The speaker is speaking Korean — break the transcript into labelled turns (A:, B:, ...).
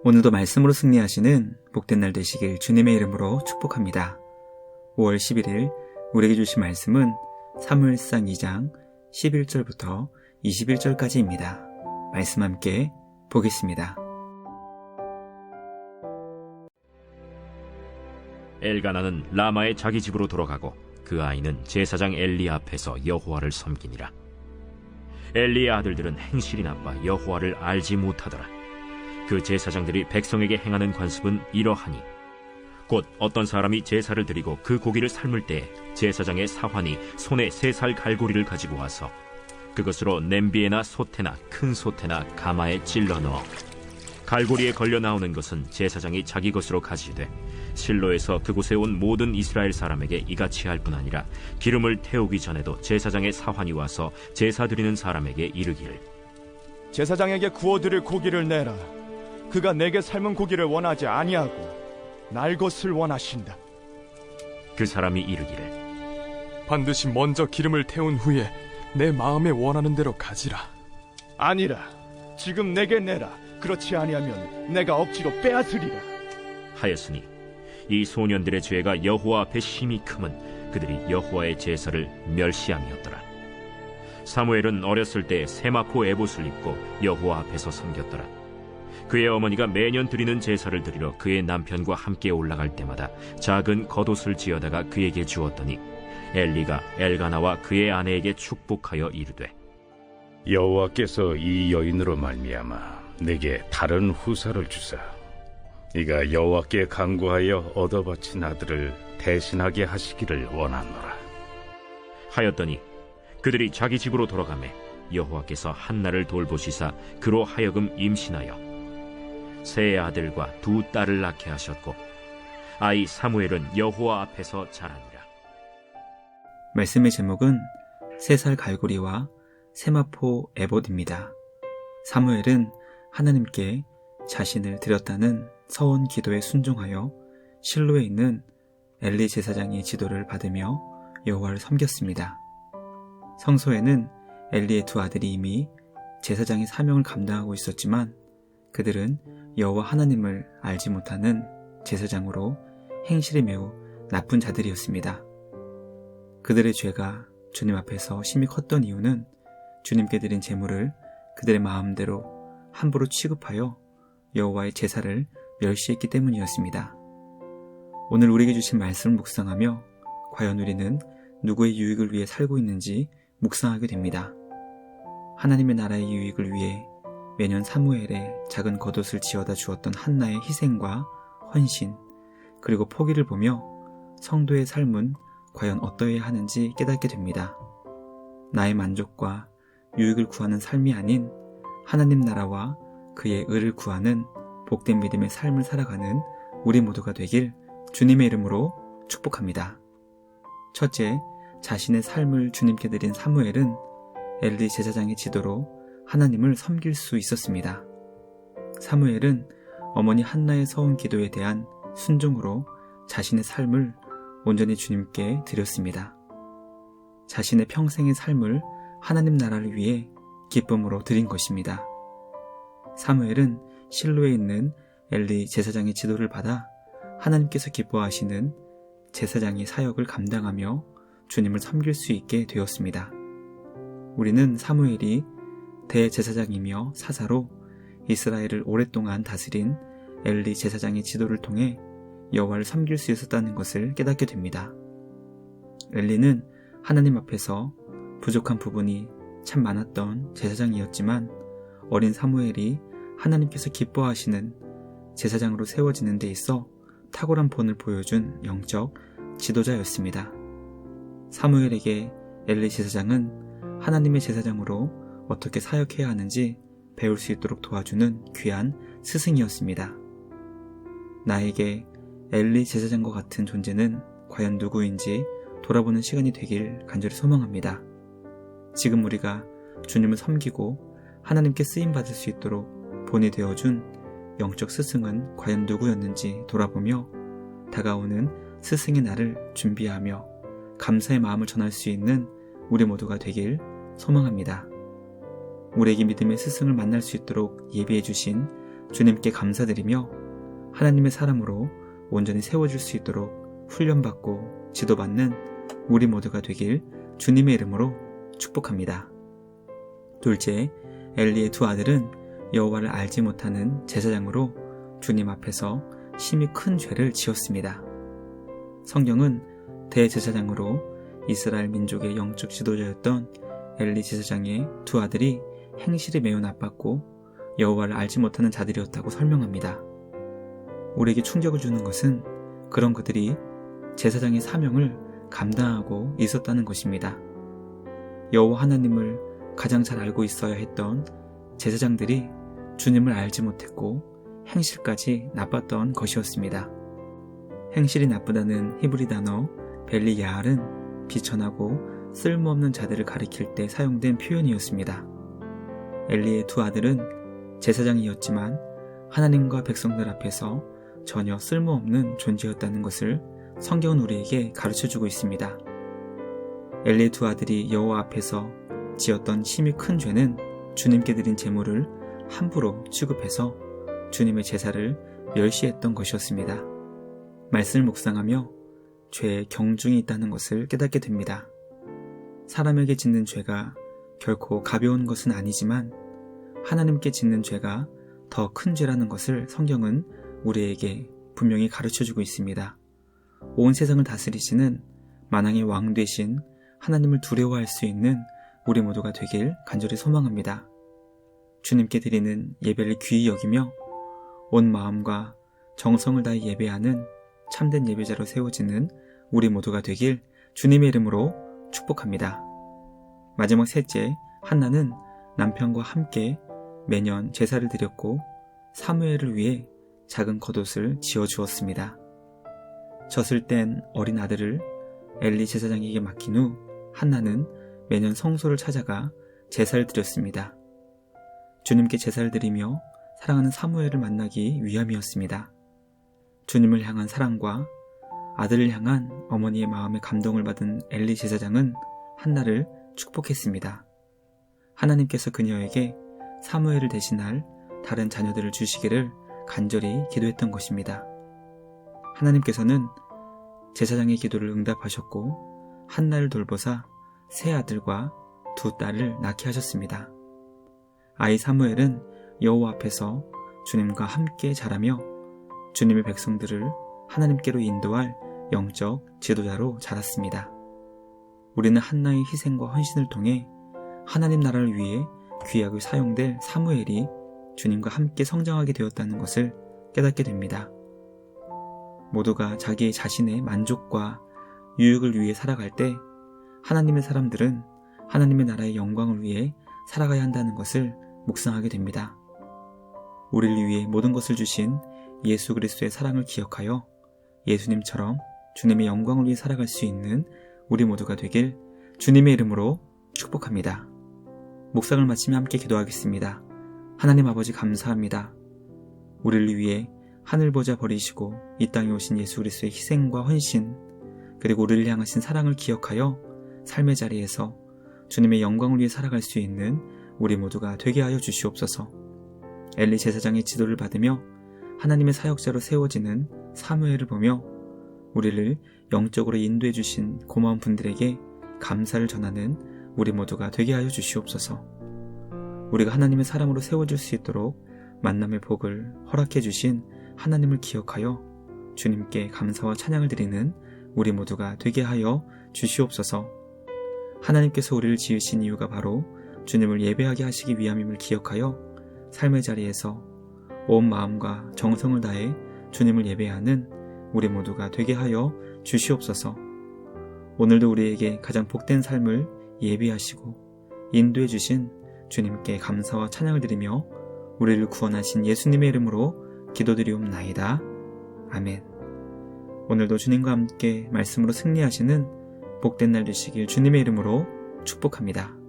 A: 오늘도 말씀으로 승리하시는 복된 날 되시길 주님의 이름으로 축복합니다. 5월 11일 우리에게 주신 말씀은 사무엘상 2장 11절부터 21절까지입니다. 말씀 함께 보겠습니다.
B: 엘가나는 라마의 자기 집으로 돌아가고 그 아이는 제사장 엘리 앞에서 여호와를 섬기니라. 엘리의 아들들은 행실이 나빠 여호와를 알지 못하더라. 그 제사장들이 백성에게 행하는 관습은 이러하니 곧 어떤 사람이 제사를 드리고 그 고기를 삶을 때 제사장의 사환이 손에 3살 갈고리를 가지고 와서 그것으로 냄비에나 솥에나 큰 솥에나 가마에 찔러 넣어 갈고리에 걸려 나오는 것은 제사장이 자기 것으로 가지되 실로에서 그곳에 온 모든 이스라엘 사람에게 이같이 할 뿐 아니라 기름을 태우기 전에도 제사장의 사환이 와서 제사 드리는 사람에게 이르기를
C: 제사장에게 구워드릴 고기를 내라. 그가 내게 삶은 고기를 원하지 아니하고 날 것을 원하신다.
B: 그 사람이 이르기를
D: 반드시 먼저 기름을 태운 후에 내 마음에 원하는 대로 가지라.
C: 아니라 지금 내게 내라. 그렇지 아니하면 내가 억지로 빼앗으리라
B: 하였으니 이 소년들의 죄가 여호와 앞에 심히 크면 그들이 여호와의 제사를 멸시함이었더라. 사무엘은 어렸을 때 세마포 에봇을 입고 여호와 앞에서 섬겼더라. 그의 어머니가 매년 드리는 제사를 드리러 그의 남편과 함께 올라갈 때마다 작은 겉옷을 지어다가 그에게 주었더니 엘리가 엘가나와 그의 아내에게 축복하여 이르되
E: 여호와께서 이 여인으로 말미암아 내게 다른 후사를 주사 이가 여호와께 간구하여 얻어 바친 아들을 대신하게 하시기를 원하노라
B: 하였더니 그들이 자기 집으로 돌아가매 여호와께서 한나를 돌보시사 그로 하여금 임신하여 세 아들과 2 딸을 낳게 하셨고 아이 사무엘은 여호와 앞에서 자라니라.
A: 말씀의 제목은 3살 갈고리와 세마포 에봇입니다. 사무엘은 하나님께 자신을 드렸다는 서원 기도에 순종하여 실로에 있는 엘리 제사장의 지도를 받으며 여호와를 섬겼습니다. 성소에는 엘리의 2 아들이 이미 제사장의 사명을 감당하고 있었지만 그들은 여호와 하나님을 알지 못하는 제사장으로 행실이 매우 나쁜 자들이었습니다. 그들의 죄가 주님 앞에서 심히 컸던 이유는 주님께 드린 제물을 그들의 마음대로 함부로 취급하여 여호와의 제사를 멸시했기 때문이었습니다. 오늘 우리에게 주신 말씀을 묵상하며 과연 우리는 누구의 유익을 위해 살고 있는지 묵상하게 됩니다. 하나님의 나라의 유익을 위해 매년 사무엘에 작은 겉옷을 지어다 주었던 한나의 희생과 헌신 그리고 포기를 보며 성도의 삶은 과연 어떠해야 하는지 깨닫게 됩니다. 나의 만족과 유익을 구하는 삶이 아닌 하나님 나라와 그의 의를 구하는 복된 믿음의 삶을 살아가는 우리 모두가 되길 주님의 이름으로 축복합니다. 첫째, 자신의 삶을 주님께 드린 사무엘은 엘리 제사장의 지도로 하나님을 섬길 수 있었습니다. 사무엘은 어머니 한나의 서원 기도에 대한 순종으로 자신의 삶을 온전히 주님께 드렸습니다. 자신의 평생의 삶을 하나님 나라를 위해 기쁨으로 드린 것입니다. 사무엘은 실로에 있는 엘리 제사장의 지도를 받아 하나님께서 기뻐하시는 제사장의 사역을 감당하며 주님을 섬길 수 있게 되었습니다. 우리는 사무엘이 대제사장이며 사사로 이스라엘을 오랫동안 다스린 엘리 제사장의 지도를 통해 여호와를 섬길 수 있었다는 것을 깨닫게 됩니다. 엘리는 하나님 앞에서 부족한 부분이 참 많았던 제사장이었지만 어린 사무엘이 하나님께서 기뻐하시는 제사장으로 세워지는 데 있어 탁월한 본을 보여준 영적 지도자였습니다. 사무엘에게 엘리 제사장은 하나님의 제사장으로 어떻게 사역해야 하는지 배울 수 있도록 도와주는 귀한 스승이었습니다. 나에게 엘리 제사장과 같은 존재는 과연 누구인지 돌아보는 시간이 되길 간절히 소망합니다. 지금 우리가 주님을 섬기고 하나님께 쓰임받을 수 있도록 본이 되어준 영적 스승은 과연 누구였는지 돌아보며 다가오는 스승의 날을 준비하며 감사의 마음을 전할 수 있는 우리 모두가 되길 소망합니다. 우리에게 믿음의 스승을 만날 수 있도록 예비해 주신 주님께 감사드리며 하나님의 사람으로 온전히 세워질 수 있도록 훈련받고 지도받는 우리 모두가 되길 주님의 이름으로 축복합니다. 둘째, 엘리의 두 아들은 여호와를 알지 못하는 제사장으로 주님 앞에서 심히 큰 죄를 지었습니다. 성경은 대제사장으로 이스라엘 민족의 영적 지도자였던 엘리 제사장의 두 아들이 행실이 매우 나빴고 여호와를 알지 못하는 자들이었다고 설명합니다. 우리에게 충격을 주는 것은 그런 그들이 제사장의 사명을 감당하고 있었다는 것입니다. 여호와 하나님을 가장 잘 알고 있어야 했던 제사장들이 주님을 알지 못했고 행실까지 나빴던 것이었습니다. 행실이 나쁘다는 히브리 단어 벨리야알은 비천하고 쓸모없는 자들을 가리킬 때 사용된 표현이었습니다. 엘리의 두 아들은 제사장이었지만 하나님과 백성들 앞에서 전혀 쓸모없는 존재였다는 것을 성경은 우리에게 가르쳐주고 있습니다. 엘리의 두 아들이 여호와 앞에서 지었던 심히 큰 죄는 주님께 드린 제물을 함부로 취급해서 주님의 제사를 멸시했던 것이었습니다. 말씀을 묵상하며 죄에 경중이 있다는 것을 깨닫게 됩니다. 사람에게 짓는 죄가 결코 가벼운 것은 아니지만 하나님께 짓는 죄가 더 큰 죄라는 것을 성경은 우리에게 분명히 가르쳐주고 있습니다. 온 세상을 다스리시는 만왕의 왕 되신 하나님을 두려워할 수 있는 우리 모두가 되길 간절히 소망합니다. 주님께 드리는 예배를 귀히 여기며 온 마음과 정성을 다해 예배하는 참된 예배자로 세워지는 우리 모두가 되길 주님의 이름으로 축복합니다. 마지막 셋째, 한나는 남편과 함께 매년 제사를 드렸고 사무엘을 위해 작은 겉옷을 지어주었습니다. 젖을 뗀 어린 아들을 엘리 제사장에게 맡긴 후 한나는 매년 성소를 찾아가 제사를 드렸습니다. 주님께 제사를 드리며 사랑하는 사무엘을 만나기 위함이었습니다. 주님을 향한 사랑과 아들을 향한 어머니의 마음에 감동을 받은 엘리 제사장은 한나를 축복했습니다. 하나님께서 그녀에게 사무엘을 대신할 다른 자녀들을 주시기를 간절히 기도했던 것입니다. 하나님께서는 제사장의 기도를 응답하셨고 한나를 돌보사 세 아들과 두 딸을 낳게 하셨습니다. 아이 사무엘은 여호와 앞에서 주님과 함께 자라며 주님의 백성들을 하나님께로 인도할 영적 지도자로 자랐습니다. 우리는 한나의 희생과 헌신을 통해 하나님 나라를 위해 귀하게 사용될 사무엘이 주님과 함께 성장하게 되었다는 것을 깨닫게 됩니다. 모두가 자기 자신의 만족과 유익을 위해 살아갈 때 하나님의 사람들은 하나님의 나라의 영광을 위해 살아가야 한다는 것을 묵상하게 됩니다. 우리를 위해 모든 것을 주신 예수 그리스도의 사랑을 기억하여 예수님처럼 주님의 영광을 위해 살아갈 수 있는 우리 모두가 되길 주님의 이름으로 축복합니다. 묵상을 마치며 함께 기도하겠습니다. 하나님 아버지 감사합니다. 우리를 위해 하늘 보좌 버리시고 이 땅에 오신 예수 그리스도의 희생과 헌신 그리고 우리를 향하신 사랑을 기억하여 삶의 자리에서 주님의 영광을 위해 살아갈 수 있는 우리 모두가 되게 하여 주시옵소서. 엘리 제사장의 지도를 받으며 하나님의 사역자로 세워지는 사무엘을 보며 우리를 영적으로 인도해 주신 고마운 분들에게 감사를 전하는 우리 모두가 되게 하여 주시옵소서. 우리가 하나님의 사람으로 세워질 수 있도록 만남의 복을 허락해 주신 하나님을 기억하여 주님께 감사와 찬양을 드리는 우리 모두가 되게 하여 주시옵소서. 하나님께서 우리를 지으신 이유가 바로 주님을 예배하게 하시기 위함임을 기억하여 삶의 자리에서 온 마음과 정성을 다해 주님을 예배하는 우리 모두가 되게 하여 주시옵소서. 오늘도 우리에게 가장 복된 삶을 예비하시고 인도해 주신 주님께 감사와 찬양을 드리며 우리를 구원하신 예수님의 이름으로 기도드리옵나이다. 아멘. 오늘도 주님과 함께 말씀으로 승리하시는 복된 날 되시길 주님의 이름으로 축복합니다.